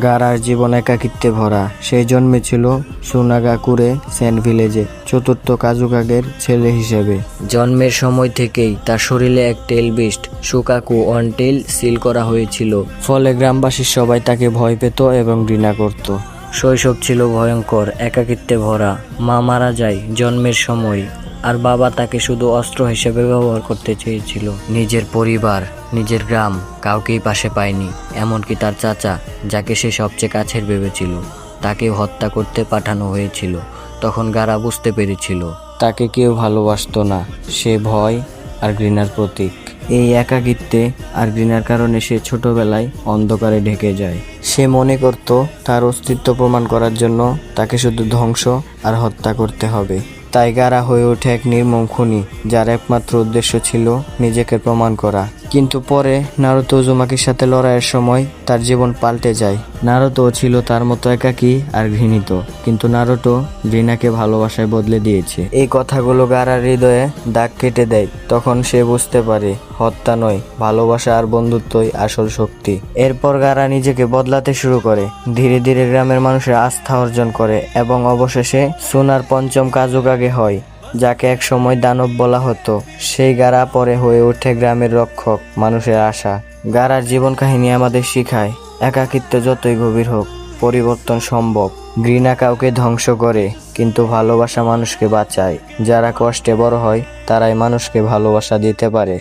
গারার জীবন একাকিত্বে ভরা। সে জন্মেছিল সুনাগাকুরে সেন্ট ভিলেজে, চতুর্থ কাজুকাগের ছেলে হিসেবে। জন্মের সময় থেকেই তার শরীরে এক টেল বিস্ট শুকাকু অন টেল সিল করা হয়েছিল, ফলে গ্রামবাসীর সবাই তাকে ভয় পেত এবং ঘৃণা করত। শৈশব ছিল ভয়ঙ্কর, একাকিত্বে ভরা। মা মারা যায় জন্মের সময়, আর বাবা তাকে শুধু অস্ত্র হিসেবে ব্যবহার করতে চেয়েছিল। নিজের পরিবার, নিজের গ্রাম কাউকেই পাশে পায়নি, এমনকি তার চাচা, যাকে সে সবচেয়ে কাছের ভেবেছিল, তাকেও হত্যা করতে পাঠানো হয়েছিল। তখন গারা বুঝতে পেরেছিল তাকে কেউ ভালোবাসতো না, সে ভয় আর ঘৃণার প্রতীক। এই একাকিত্বে আর ঘৃণার কারণে সে ছোটবেলায় অন্ধকারে ঢেকে যায়। সে মনে করত তার অস্তিত্ব প্রমাণ করার জন্য তাকে শুধু ধ্বংস আর হত্যা করতে হবে। তাই গারা হয়ে ওঠে এক নির্মম খুনি, যার একমাত্র উদ্দেশ্য ছিল নিজেকে প্রমাণ করা। কিন্তু পরে নারুতো উজুমাকির সাথে লড়াইয়ের সময় তার জীবন পাল্টে যায়। নারুতো ছিল তার মতো একাকী আর ঘৃণিত, কিন্তু নারুতো ঘৃণাকে ভালোবাসায় বদলে দিয়েছে। এই কথাগুলো গারার হৃদয়ে দাগ কেটে দেয়। তখন সে বুঝতে পারে হত্যা নয়, ভালোবাসা আর বন্ধুত্বই আসল শক্তি। এরপর গারা নিজেকে বদলাতে শুরু করে, ধীরে ধীরে গ্রামের মানুষের আস্থা অর্জন করে এবং অবশেষে সুনার পঞ্চম কাজুকাগে হয়, যাকে এক সময় দানব বলা হতো। সেই গারা পরে হয়ে ওঠে গ্রামের রক্ষক, মানুষের আশা। গারার জীবন কাহিনী আমাদের শিখায়, একাকিত্ব যতই গভীর হোক, পরিবর্তন সম্ভব। ঘৃণা কাউকে ধ্বংস করে, কিন্তু ভালোবাসা মানুষকে বাঁচায়। যারা কষ্টে বড় হয় তারাই মানুষকে ভালোবাসা দিতে পারে।